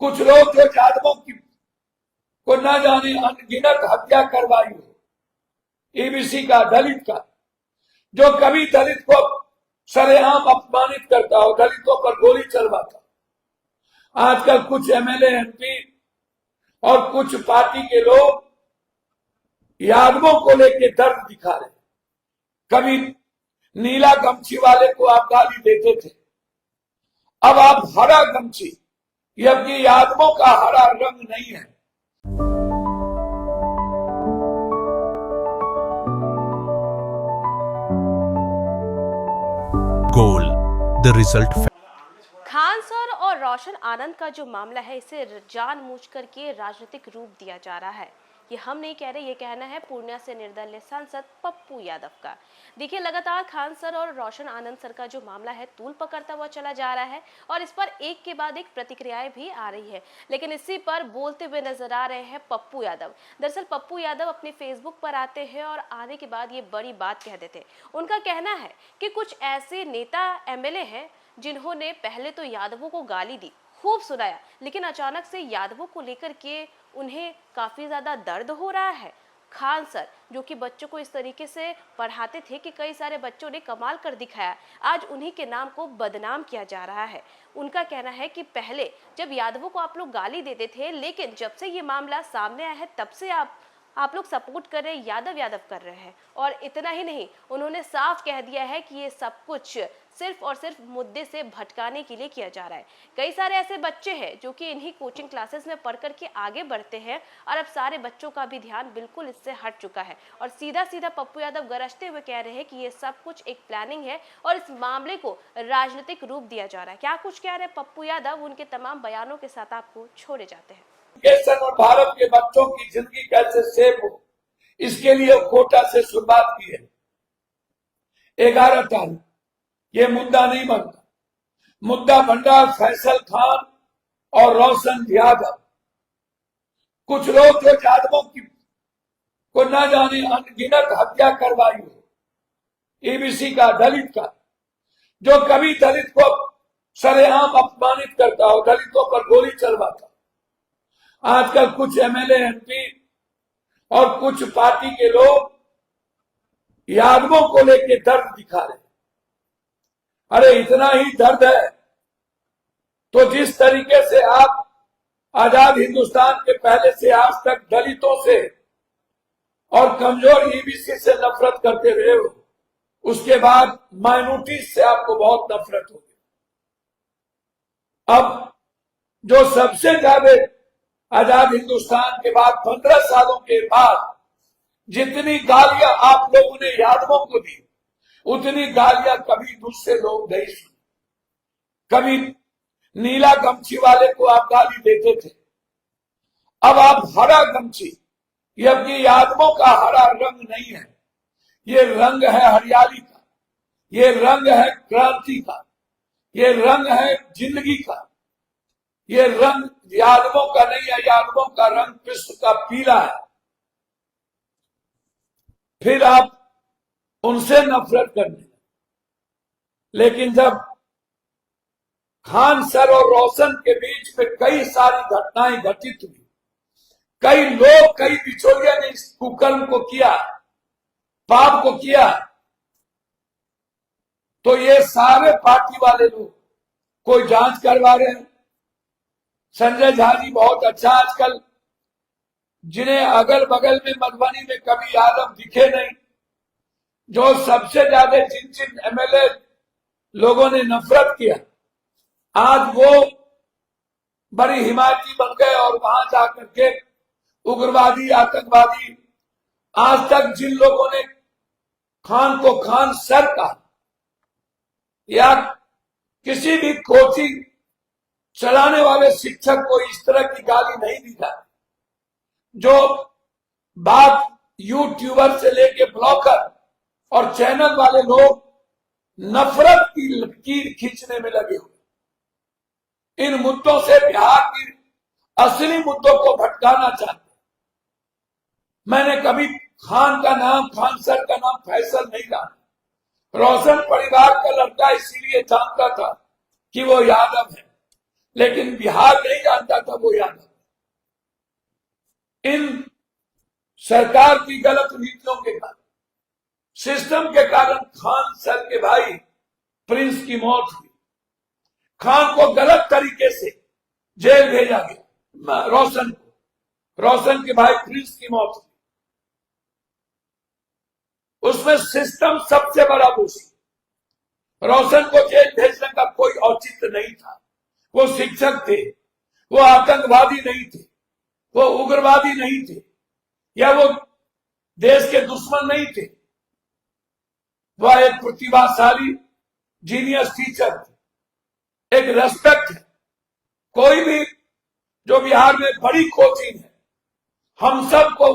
कुछ लोग जो यादवों की को न जाने अनगिनत हत्या करवाई हो, ईबीसी का, दलित का, जो कभी दलित को सरेआम अपमानित करता हो, दलितों पर गोली चलवाता। आजकल कुछ एमएलए, एमपी और कुछ पार्टी के लोग यादवों को लेकर दर्द दिखा रहे। कभी नीला गमछी वाले को आप गाली देते थे, अब आप हरा गमछी, जबकि यादवों का हरा रंग नहीं है। Goal the result. Khan sir और रोशन आनंद का जो मामला है, इसे जानबूझकर के राजनीतिक रूप दिया जा रहा है। ये हम नहीं कह रहे, ये कहना है पूर्णिया से निर्दलीय सांसद पप्पू यादव का। देखिए, लगातार खान सर और रोशन आनंद सर का जो मामला है तूल पकड़ता हुआ चला जा रहा है और इस पर एक के बाद एक प्रतिक्रियाएं भी आ रही है, लेकिन इसी पर बोलते हुए नजर आ रहे हैं पप्पू यादव। दरअसल पप्पू यादव अपने फेसबुक पर आते हैं और आने के बाद ये बड़ी बात कह देते हैं। उनका कहना है कि कुछ ऐसे नेता, एमएलए हैं जिन्होंने पहले तो यादवों को गाली दी, खूब सुनाया, लेकिन अचानक से यादवों को लेकर के उन्हें काफी ज्यादा दर्द हो रहा है। खान सर, जो कि बच्चों को इस तरीके से पढ़ाते थे कि कई सारे बच्चों ने कमाल कर दिखाया, आज उन्हीं के नाम को बदनाम किया जा रहा है। उनका कहना है कि पहले जब यादवों को आप लोग गाली देते थे, लेकिन जब से ये मामला सामने आया है तब से आप लोग सपोर्ट कर रहे हैं, यादव यादव कर रहे हैं। और इतना ही नहीं, उन्होंने साफ कह दिया है कि ये सब कुछ सिर्फ और सिर्फ मुद्दे से भटकाने के लिए किया जा रहा है। कई सारे ऐसे बच्चे हैं जो कि इन्हीं कोचिंग क्लासेस में पढ़ करके आगे बढ़ते हैं और अब सारे बच्चों का भी ध्यान बिल्कुल इससे हट चुका है। और सीधा सीधा पप्पू यादव गरजते हुए कह रहे हैं कि ये सब कुछ एक प्लानिंग है और इस मामले को राजनीतिक रूप दिया जा रहा है। क्या कुछ कह रहे हैं पप्पू यादव, उनके तमाम बयानों के साथ आपको छोड़े जाते हैं। और भारत के बच्चों की जिंदगी कैसे सेव हो, इसके लिए कोटा से शुरुआत की है। 11 तारीख ये मुद्दा नहीं बनता, मुद्दा बन रहा फैसल खान और रोशन यादव। कुछ लोग जो यादवों की को न जाने अनगिनत हत्या करवाई हो, ईबीसी का, दलित का, जो कभी दलित को सरेआम अपमानित करता हो, दलितों पर गोली चलवाता। आजकल कुछ एमएलए, एमपी और कुछ पार्टी के लोग यादवों को लेकर दर्द दिखा रहे। अरे इतना ही दर्द है तो जिस तरीके से आप आजाद हिंदुस्तान के पहले से आज तक दलितों से और कमजोर ईबीसी से नफरत करते रहे हो, उसके बाद माइनॉरिटीज से आपको बहुत नफरत होगी। अब जो सबसे ज्यादा आजाद हिंदुस्तान के बाद 15 सालों के बाद जितनी गालियां आप लोगों ने यादवों को दी, उतनी गालियां कभी दूसरे लोग नहीं सुने। कभी नीला गमछी वाले को आप गाली देते थे, अब आप हरा गमछी, जबकि यादवों का हरा रंग नहीं है। ये रंग है हरियाली का, ये रंग है क्रांति का, ये रंग है जिंदगी का। ये रंग यादवों का नहीं है, यादवों का रंग विश्व का पीला है। फिर आप उनसे नफरत करने, लेकिन जब खान सर और रोशन के बीच में कई सारी घटनाएं घटित हुई, कई लोग, कई बिचौलिया ने इस कुकर्म को किया, पाप को किया, तो ये सारे पार्टी वाले लोग कोई जांच करवा रहे हैं। संजय झा जी बहुत अच्छा, आजकल जिन्हें अगल बगल में मधुबनी में कभी यादव दिखे नहीं, जो सबसे ज्यादा जिन जिन एमएलए लोगों ने नफरत किया, आज वो बड़ी हिमायती बन गए और वहां जाकर के उग्रवादी, आतंकवादी, आज तक जिन लोगों ने खान को खान सर का या किसी भी कोचिंग चलाने वाले शिक्षक को इस तरह की गाली नहीं दी जाती, जो बात यूट्यूबर से लेके ब्लॉगर और चैनल वाले लोग नफरत की लकीर खींचने में लगे हुए, इन मुद्दों से बिहार की असली मुद्दों को भटकाना चाहते। मैंने कभी खान का नाम, खान सर का नाम फैसल नहीं जाना। रोशन परिवार का लड़का इसीलिए जानता था कि वो यादव है, लेकिन बिहार नहीं जानता था वो यादव। इन सरकार की गलत नीतियों के कारण, सिस्टम के कारण खान सर के भाई प्रिंस की मौत हुई। खान को गलत तरीके से जेल भेजा गया। रोशन के भाई प्रिंस की मौत हुई। उसमें सिस्टम सबसे बड़ा दोषी। रोशन को जेल भेजने का कोई औचित्य नहीं था। वो शिक्षक थे, वो आतंकवादी नहीं थे, वो उग्रवादी नहीं थे, या वो देश के दुश्मन नहीं थे। वह एक प्रतिभाशाली जीनियस टीचर थे। एक रेस्पेक्ट है। कोई भी जो बिहार में बड़ी कोचिंग है, हम सबको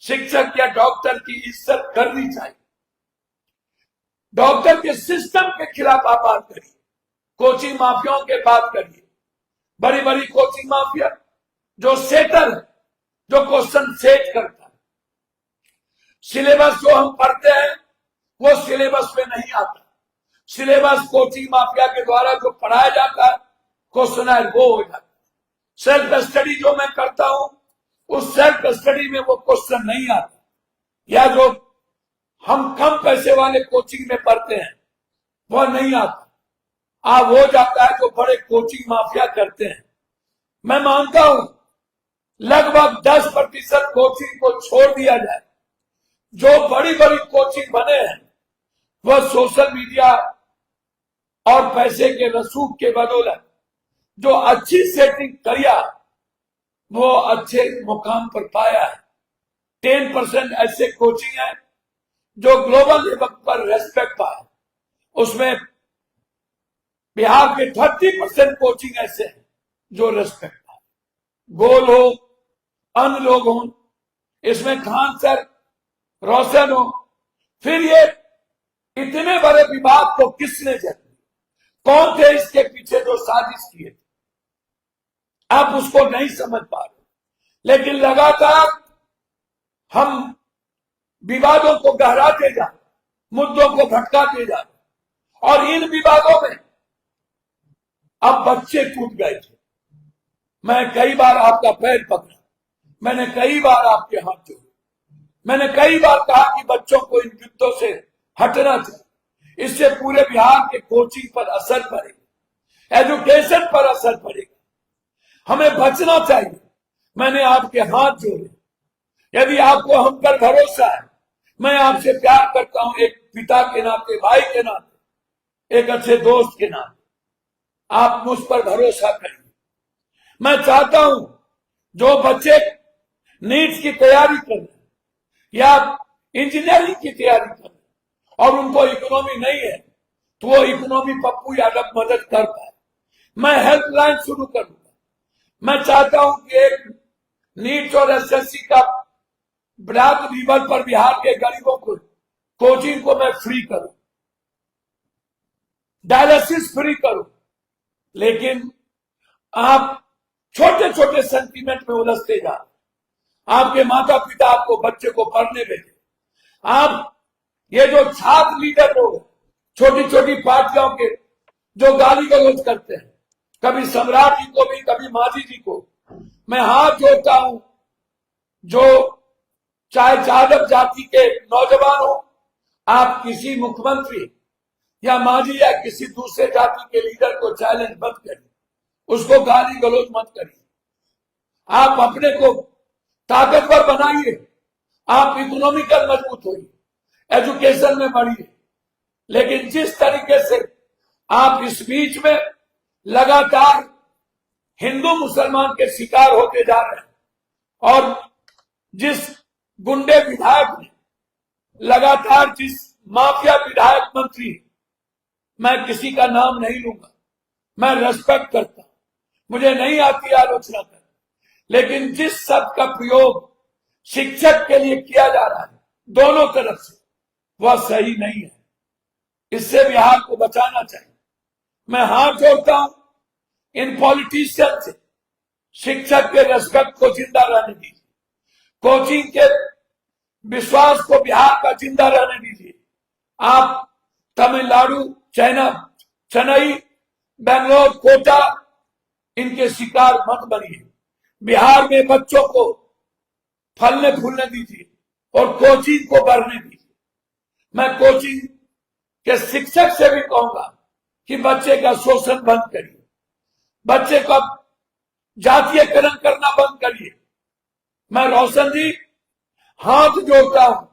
शिक्षक या डॉक्टर की इज्जत करनी चाहिए। डॉक्टर के सिस्टम के खिलाफ आप बात करिए, कोचिंग माफियाओं के बात करिए। बड़ी बड़ी कोचिंग माफिया जो सेटर है, जो क्वेश्चन सेट करता है। सिलेबस जो हम पढ़ते हैं वो सिलेबस में नहीं आता। सिलेबस कोचिंग माफिया के द्वारा जो पढ़ाया जाता है, क्वेश्चनर वो हो जाता है। सेल्फ स्टडी जो मैं करता हूं, उस सेल्फ स्टडी में वो क्वेश्चन नहीं आता। या जो हम कम पैसे वाले कोचिंग में पढ़ते हैं वह नहीं आता। अब हो जाता है जो बड़े कोचिंग माफिया करते हैं। मैं मानता हूं लगभग 10% कोचिंग को छोड़ दिया जाए। जो बड़ी बड़ी कोचिंग बने हैं वह सोशल मीडिया और पैसे के रसूख के बदौलत जो अच्छी सेटिंग किया वो अच्छे मुकाम पर पाया है। 10% ऐसे कोचिंग है जो ग्लोबल लेवल पर रेस्पेक्ट पाया। उसमें बिहार के 30% कोचिंग ऐसे हैं जो रेस्पेक्ट पाए। गोल हो, अन्य लोग हो, इसमें खान सर, रोशन हो, फिर ये इतने बड़े विवाद को किसने जन्म? कौन थे इसके पीछे जो साजिश किए थे? आप उसको नहीं समझ पा रहे। लेकिन लगातार हम विवादों को गहराते जा, मुद्दों को भटकाते जा, और इन विवादों में अब बच्चे कूद गए थे। मैं कई बार आपका पैर पकड़ा, मैंने कई बार आपके हाथ जोड़े, मैंने कई बार कहा कि बच्चों को इन युद्धों से हटना चाहिए। इससे पूरे बिहार के कोचिंग पर असर पड़ेगा, एजुकेशन पर असर पड़ेगा। हमें बचना चाहिए। मैंने आपके हाथ जोड़े। यदि आपको हम पर भरोसा है, मैं आपसे प्यार करता हूं, एक पिता के नाते, भाई के नाते, एक अच्छे दोस्त के नाते, आप मुझ पर भरोसा करिए। मैं चाहता हूं जो बच्चे नीट की तैयारी कर रहे हैं या इंजीनियरिंग की तैयारी कर रहे हैं और उनको इकोनॉमी नहीं है, तो वो इकोनॉमी पप्पू यादव मदद कर पाए। मैं हेल्पलाइन शुरू करूंगा। मैं चाहता हूं कि एक नीट और एसएससी का ब्लॉक लेवल पर बिहार के गरीबों को कोचिंग को मैं फ्री करूं, डायलिसिस फ्री करूं। लेकिन आप छोटे छोटे सेंटीमेंट में उलझते जा। आपके माता पिता आपको बच्चे को पढ़ने भेजे। आप ये जो छात्र लीडर लोग, छोटी छोटी पार्टियों के जो गाली गलौज करते हैं, कभी सम्राट जी को भी, कभी मांझी जी को, मैं हाथ जोड़ता हूं। जो चाहे यादव जाति के नौजवान हो, आप किसी मुख्यमंत्री या मांझी या किसी दूसरे जाति के लीडर को चैलेंज मत करिए, उसको गाली गलौज मत करिए। आप अपने को ताकतवर बनाइए, आप इकोनॉमिकल मजबूत होइए, एजुकेशन में बढ़िए। लेकिन जिस तरीके से आप इस बीच में लगातार हिंदू मुसलमान के शिकार होते जा रहे हैं, और जिस गुंडे विधायक ने लगातार, जिस माफिया विधायक मंत्री, मैं किसी का नाम नहीं लूंगा, मैं रेस्पेक्ट करता हूं, मुझे नहीं आती आलोचना करना, लेकिन जिस शब्द का प्रयोग शिक्षक के लिए किया जा रहा है दोनों तरफ से, वह सही नहीं है। इससे बिहार को बचाना चाहिए। मैं हाथ जोड़ता हूं इन पॉलिटिशियन से, शिक्षक के रेस्पेक्ट को जिंदा रहने दीजिए, कोचिंग के विश्वास को बिहार का जिंदा रहने दीजिए। आप तमिलनाडु, चेन्नई, बेंगलोर, कोटा इनके शिकार मत बनिए। बिहार में बच्चों को फलने फूलने दीजिए और कोचिंग को बढ़ने दीजिए। मैं कोचिंग के शिक्षक से भी कहूंगा कि बच्चे का शोषण बंद करिए, बच्चे का जातीयकरण करना बंद करिए। मैं रोशन जी हाथ जोड़ता हूं,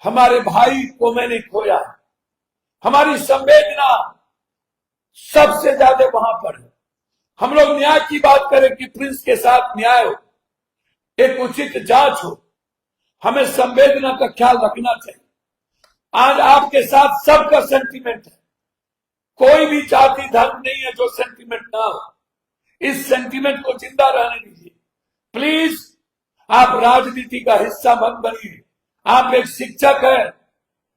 हमारे भाई को मैंने खोया है, हमारी संवेदना सबसे ज्यादा वहां पर है। हम लोग न्याय की बात करें कि प्रिंस के साथ न्याय हो, एक उचित जांच हो, हमें संवेदना का ख्याल रखना चाहिए। आज आपके साथ सबका सेंटीमेंट है, कोई भी जाति धर्म नहीं है जो सेंटीमेंट ना हो। इस सेंटीमेंट को जिंदा रहने दीजिए प्लीज। आप राजनीति का हिस्सा मत बनिए। आप एक शिक्षक है,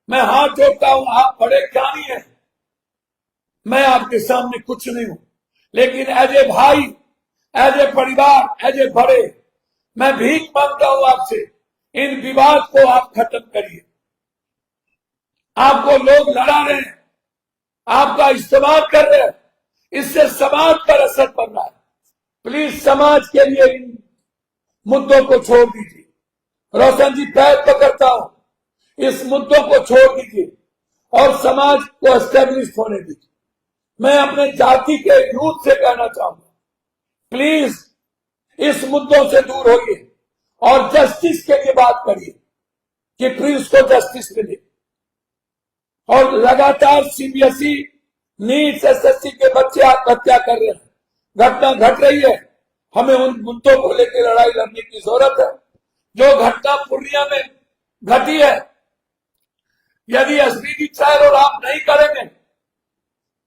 मैं हाथ जोड़ता हूं, आप बड़े ज्ञानी हैं, मैं आपके सामने कुछ नहीं हूं, लेकिन एज ए भाई, एज ए परिवार, एज ए बड़े, मैं भीख मांगता हूं आपसे, इन विवाद को आप खत्म करिए। आपको लोग लड़ा रहे हैं, आपका इस्तेमाल कर रहे हैं, इससे समाज पर असर पड़ रहा है। प्लीज समाज के लिए इन मुद्दों को छोड़ दीजिए। रोशन जी पैर पकड़ता हूं, इस मुद्दों को छोड़ दीजिए और समाज को एस्टेब्लिश होने दीजिए। मैं अपने जाति के यूथ से कहना चाहूंगा, प्लीज इस मुद्दों से दूर होइए और जस्टिस के लिए बात करिए कि प्रिंस को जस्टिस मिले। और लगातार सीबीएसई, नीट, एसएससी के बच्चे आत्महत्या कर रहे हैं, घटना घट रही है, हमें उन मुद्दों को लेकर लड़ाई लड़ने की जरूरत है। जो घटना पूर्णिया में घटी है, यदि एसपीडी ट्रायल और आप नहीं करेंगे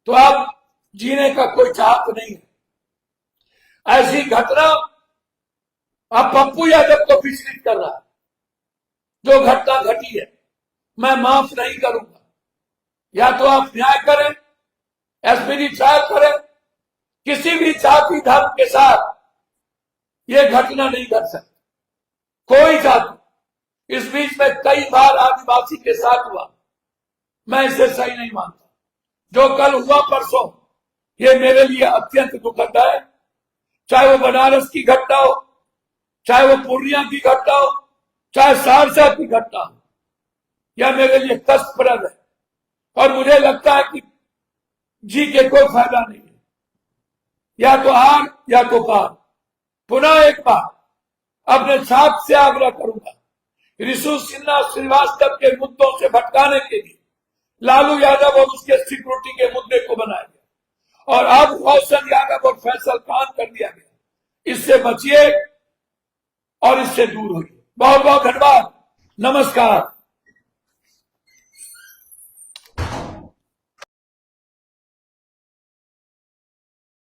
तो आप जीने का कोई चाहत नहीं है। ऐसी घटना अब पप्पू यादव को विचलित कर रहा है। जो घटना घटी है मैं माफ नहीं करूंगा। या तो आप न्याय करें, एसपीडी ट्रायल करें, किसी भी जाति धर्म के साथ यह घटना नहीं कर सकती, कोई जाति। इस बीच में कई बार आदिवासी के साथ हुआ, मैं इसे सही नहीं मानता। जो कल हुआ परसों, ये मेरे लिए अत्यंत दुखद है। चाहे वो बनारस की घटना हो, चाहे वो पूर्णिया की घटना हो, चाहे सहरसा की घटना हो, यह मेरे लिए कष्टप्रद है और मुझे लगता है कि जी के कोई फायदा नहीं है। या तो हार या तो पार। पुनः एक बार अपने छात्र से आग्रह करूंगा, रिशु सिन्हा श्रीवास्तव के मुद्दों से भटकाने के लिए लालू यादव और उसके सिक्योरिटी के मुद्दे को बनाया गया और अब रोशन यादव और फैसल खान कर दिया गया। इससे बचिए और इससे दूर होइए। बहुत बहुत धन्यवाद, नमस्कार।